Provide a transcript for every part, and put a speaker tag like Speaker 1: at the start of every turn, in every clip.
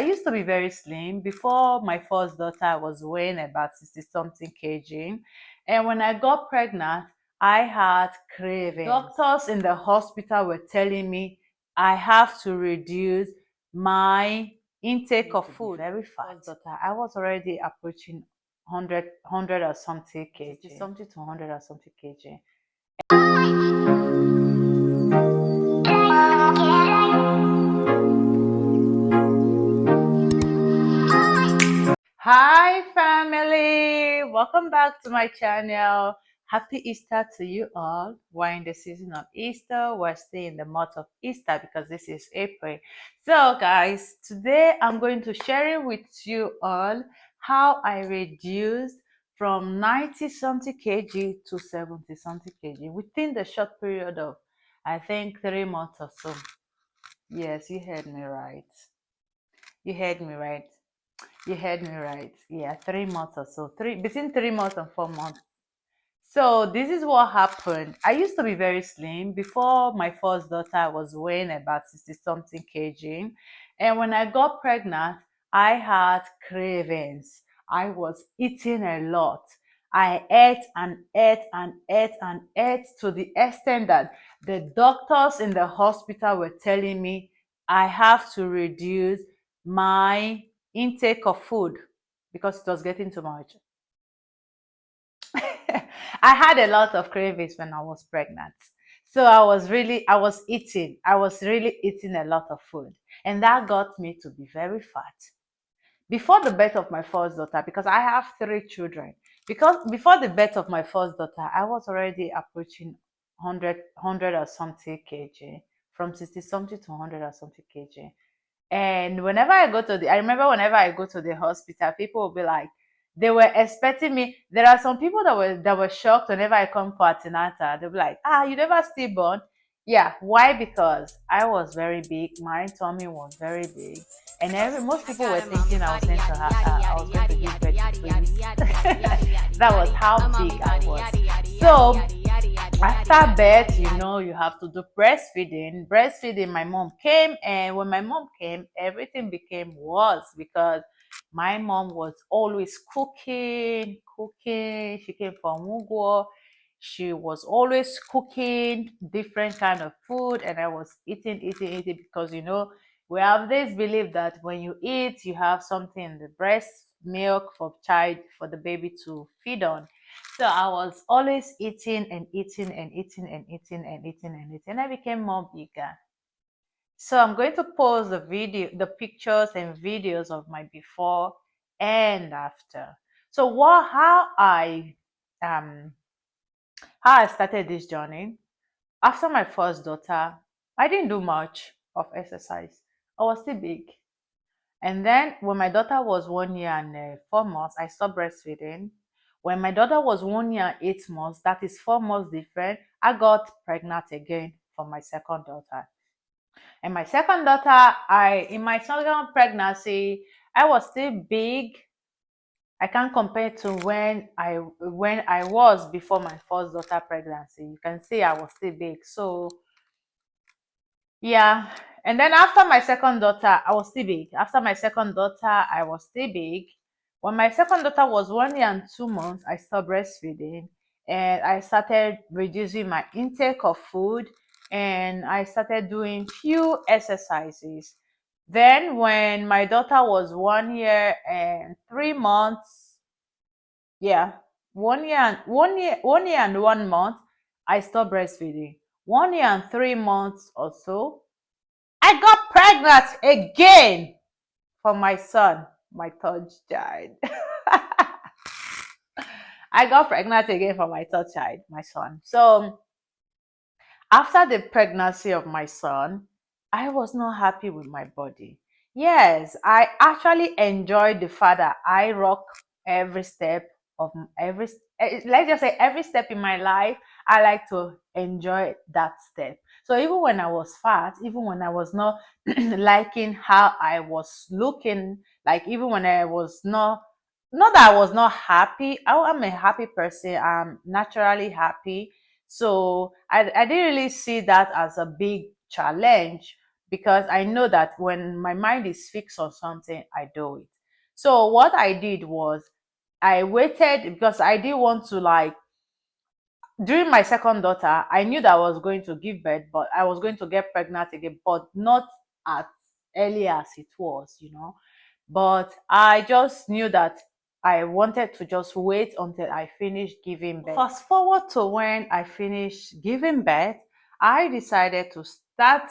Speaker 1: I used to be very slim. Before my first daughter, I was weighing about 60 something kg. And when I got pregnant, I had cravings. Doctors in the hospital were telling me I have to reduce my intake of food. Very fast. Daughter, I was already approaching 100 or something kg. Something to 100 or something kg. Hi family, welcome back to my channel. Happy Easter to you all. We're in the season of Easter. We're still in the month of Easter because this is April. So guys, today I'm going to share with you all how I reduced from 90 something kg to 70 something kg within the short period of I think 3 months or so. Yes, you heard me right. You heard me right. You heard me right. Yeah, 3 months or so. Between 3 months and 4 months. So this is what happened. I used to be very slim. Before my first daughter, I was weighing about 60 something kg. And when I got pregnant, I had cravings. I was eating a lot. I ate and ate and ate and ate to the extent that the doctors in the hospital were telling me I have to reduce my intake of food because it was getting too much. I had a lot of cravings when I was pregnant. So I was really eating a lot of food. And that got me to be very fat. Before the birth of my first daughter, because I have 3 children, because before the birth of my first daughter, I was already approaching 100 or something kg, from 60 something to 100 or something kg. And I remember whenever I go to the hospital, people will be like, they were expecting me. There are some people that were shocked whenever I come for antenatal. They'll be like, you never stillborn? Yeah, why? Because I was very big. My tummy was very big. And most people were thinking I was going to give birth to twins. That was how big I was. So after birth, you have to do breastfeeding. My mom came, and when my mom came, everything became worse because my mom was always cooking. She came from Mugo. She was always cooking different kind of food, and I was eating because we have this belief that when you eat, you have something in the breast milk for the baby to feed on. So I was always eating and eating and eating and eating and eating and eating. I became more bigger. So I'm going to post the pictures and videos of my before and after. So um how I started this journey. After my first daughter, I didn't do much of exercise. I was still big. And then when my daughter was 1 year and 4 months, I stopped breastfeeding. When my daughter was 1 year and 8 months, that is 4 months different, I got pregnant again for my second daughter. And my second daughter, in my second pregnancy, I was still big. I can't compare to when I was before my first daughter pregnancy. You can see I was still big. So yeah. And then after my second daughter, I was still big. After my second daughter, I was still big. When my second daughter was 1 year and 2 months, I stopped breastfeeding and I started reducing my intake of food, and I started doing few exercises. Then when my daughter was 1 year and 3 months, yeah, 1 year and 1 month, I stopped breastfeeding. 1 year and 3 months or so, I got pregnant again for my son, my third child. I got pregnant again for my third child, my son. So after the pregnancy of my son, I was not happy with my body. Yes, I actually enjoyed the fact that I rock every step of let's just say every step in my life. I like to enjoy that step. So even when I was fat, even when I was not liking how I was looking, like even when I was not that I was not happy. I'm a happy person. I'm naturally happy. So I didn't really see that as a big challenge. because I know that when my mind is fixed on something, I do it. So what I did was I waited because I didn't want to like during my second daughter, I knew that I was going to give birth, but I was going to get pregnant again, but not as early as it was. But I just knew that I wanted to just wait until I finished giving birth. Fast forward to when I finished giving birth, I decided to start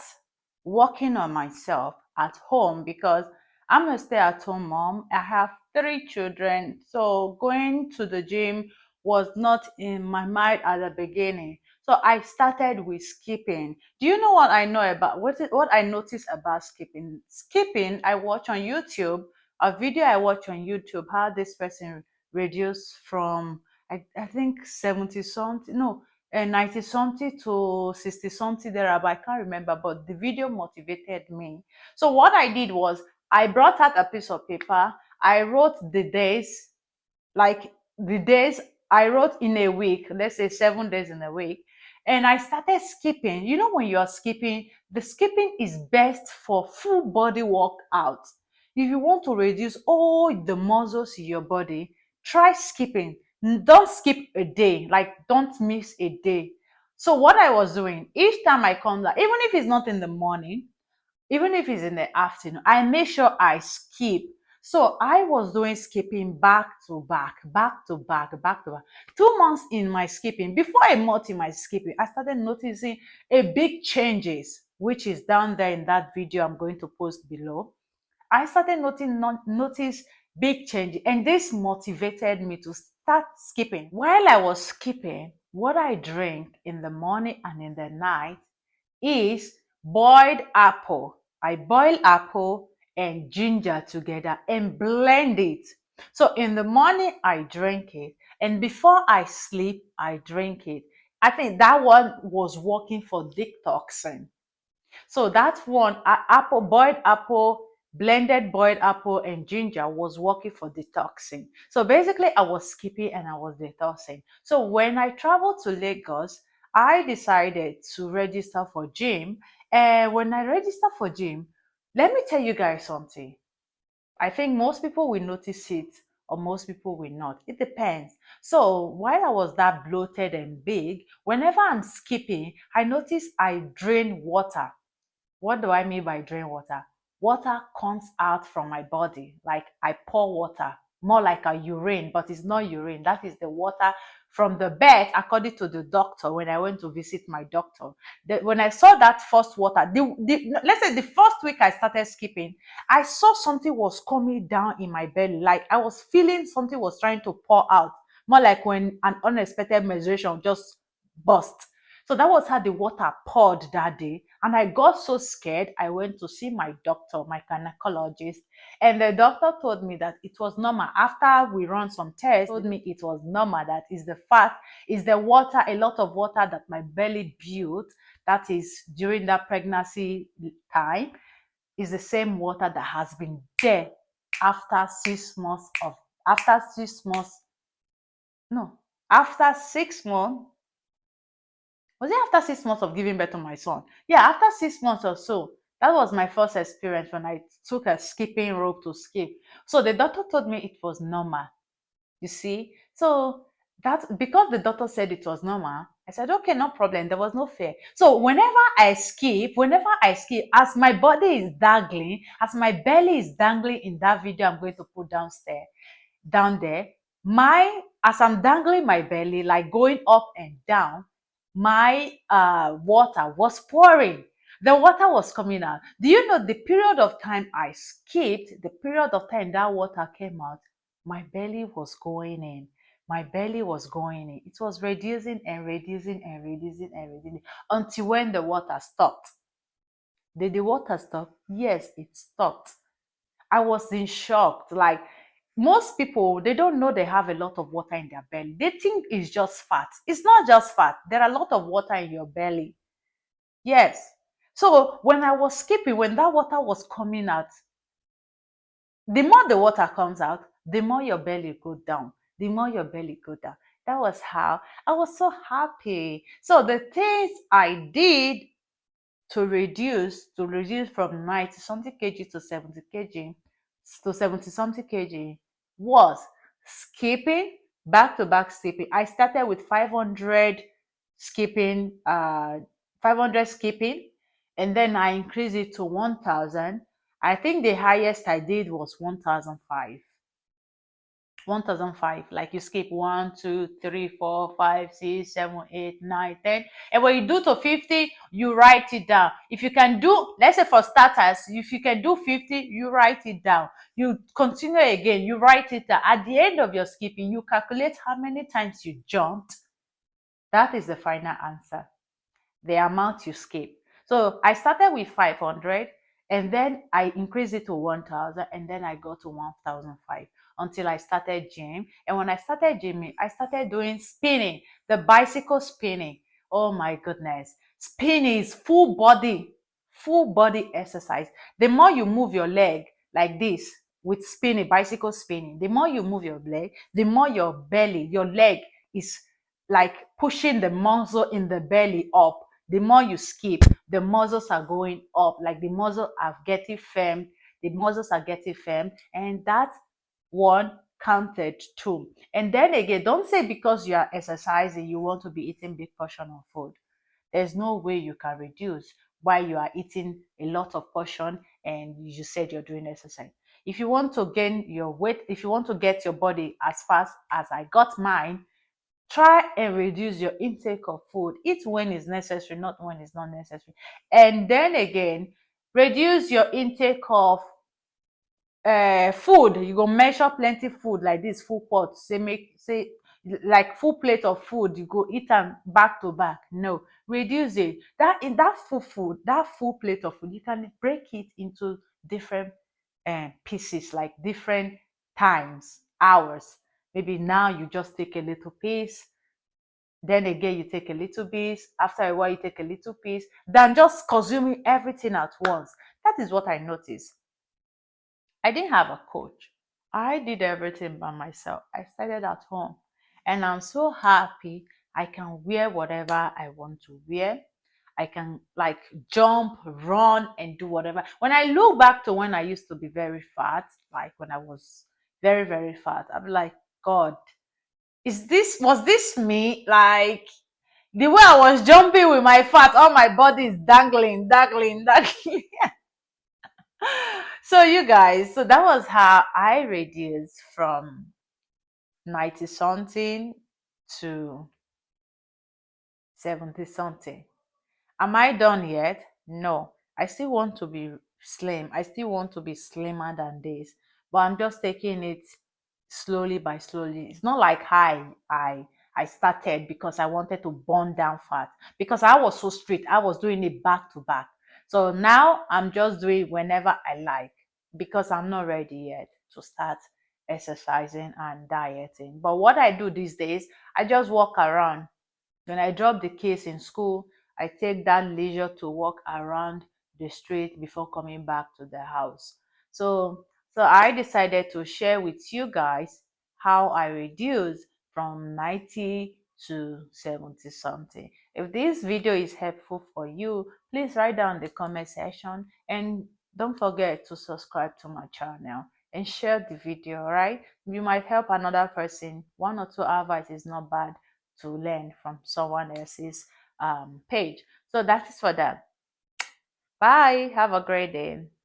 Speaker 1: working on myself at home because I'm a stay-at-home mom. I have 3 children, so going to the gym was not in my mind at the beginning. So I started with skipping. Do you know what I know about what I noticed about skipping? Skipping, I watch on YouTube, a video I watch on YouTube, how this person reduced from I think 70 something, no, 90 something to 60 something there, but I can't remember. But the video motivated me. So what I did was I brought out a piece of paper. I wrote the days, like the days I wrote in a week, let's say 7 days in a week, and I started skipping. You know, when you are skipping, the skipping is best for full body workout. If you want to reduce all the muscles in your body, try skipping. Don't skip a day, like don't miss a day. So what I was doing, each time I come down, even if it's not in the morning, even if it's in the afternoon, I make sure I skip. So I was doing skipping back to back, back to back, back to back. 2 months in my skipping, before a month in my skipping, I started noticing a big changes, which is down there in that video I'm going to post below. I started notice big change, and this motivated me to start skipping. While I was skipping, what I drink in the morning and in the night is boiled apple. I boil apple and ginger together and blend it. So in the morning, I drink it. And before I sleep, I drink it. I think that one was working for detoxing. So that one, boiled apple, blended boiled apple and ginger was working for detoxing. So basically, I was skipping and I was detoxing. So when I traveled to Lagos, I decided to register for gym. And when I registered for gym, let me tell you guys something. I think most people will notice it or most people will not. It depends. So while I was that bloated and big, whenever I'm skipping, I notice I drain water. What do I mean by drain water? Water comes out from my body, like I pour water, more like a urine, but it's not urine. That is the water from the bed, according to the doctor. When I went to visit my doctor, when I saw that first water, let's say the first week I started skipping, I saw something was coming down in my belly, like I was feeling something was trying to pour out, more like when an unexpected menstruation just burst. So that was how the water poured that day. And I got so scared, I went to see my doctor, my gynecologist. And the doctor told me that it was normal. After we run some tests, told me it was normal. That is the fact, is the water, a lot of water that my belly built, that is during that pregnancy time, is the same water that has been there after 6 months after 6 months, no, after 6 months, was it after 6 months of giving birth to my son? Yeah, after 6 months or so. That was my first experience when I took a skipping rope to skip. So the doctor told me it was normal. You see? So that because the doctor said it was normal, I said, okay, no problem. There was no fear. So whenever I skip, as my body is dangling, as my belly is dangling in that video I'm going to put down there, my as I'm dangling my belly, like going up and down, my water was pouring. The water was coming out. Do you know the period of time I skipped, the period of time that water came out, my belly was going in. My belly was going in. It was reducing and reducing and reducing and reducing until when the water stopped. Did the water stop? Yes, it stopped. I was in shock. Like most people, they don't know they have a lot of water in their belly. They think it's just fat. It's not just fat. There are a lot of water in your belly. Yes. So when I was skipping, when that water was coming out, the more the water comes out, the more your belly go down. The more your belly go down. That was how I was so happy. So the things I did to reduce from 90 something kg to 70 kg to 70 something kg was skipping, back to back skipping. I started with 500 skipping, 500 skipping, and then I increased it to 1000. I think the highest I did was 1005. 1005, like you skip 1 2 3 4 5 6 7 8 9 10, and when you do to 50 you write it down. If you can do, let's say for starters, if you can do 50, you write it down, you continue again, you write it down. At the end of your skipping, you calculate how many times you jumped. That is the final answer, the amount you skip. So I started with 500, and then I increased it to 1000, and then I got to 1005 until I started gym. And when I started gymming, I started doing spinning, the bicycle spinning. Oh my goodness. Spinning is full body exercise. The more you move your leg like this with spinning, bicycle spinning, the more you move your leg, the more your belly, your leg is like pushing the muscle in the belly up. The more you skip, the muscles are going up, like the muscles are getting firm, and that one counted too. And then again, don't say because you are exercising you want to be eating big portion of food. There's no way you can reduce while you are eating a lot of portion and you said you're doing exercise. If you want to gain your weight, if you want to get your body as fast as I got mine, try and reduce your intake of food. Eat when it's necessary, not when it's not necessary. And then again, reduce your intake of food. You go measure plenty food like this, full pot, say like full plate of food, you go eat them back to back. No, reduce it. That in that full food, that full plate of food, you can break it into different pieces, like different times, hours. Maybe now you just take a little piece, then again you take a little piece, after a while you take a little piece, than just consuming everything at once. That is what I noticed. I didn't have a coach. I did everything by myself. I started at home, and I'm so happy I can wear whatever I want to wear. I can like jump, run, and do whatever. When I look back to when I used to be very fat, like when I was very, very fat, I'm like, God, was this me? Like the way I was jumping with my fat, all my body is dangling, dangling, dangling. So you guys, so that was how I reduced from 90 something to 70 something. Am I done yet? No. I still want to be slim. I still want to be slimmer than this. But I'm just taking it slowly by slowly. It's not like I started because I wanted to burn down fat. Because I was so strict. I was doing it back to back. So now I'm just doing whenever I like, because I'm not ready yet to start exercising and dieting. But what I do these days, I just walk around. When I drop the kids in school, I take that leisure to walk around the street before coming back to the house. So I decided to share with you guys how I reduced from 90 to 70 something. If this video is helpful for you, please write down the comment section, and don't forget to subscribe to my channel and share the video, right? You might help another person. One or two advice is not bad to learn from someone else's page. So that is for that. Bye. Have a great day.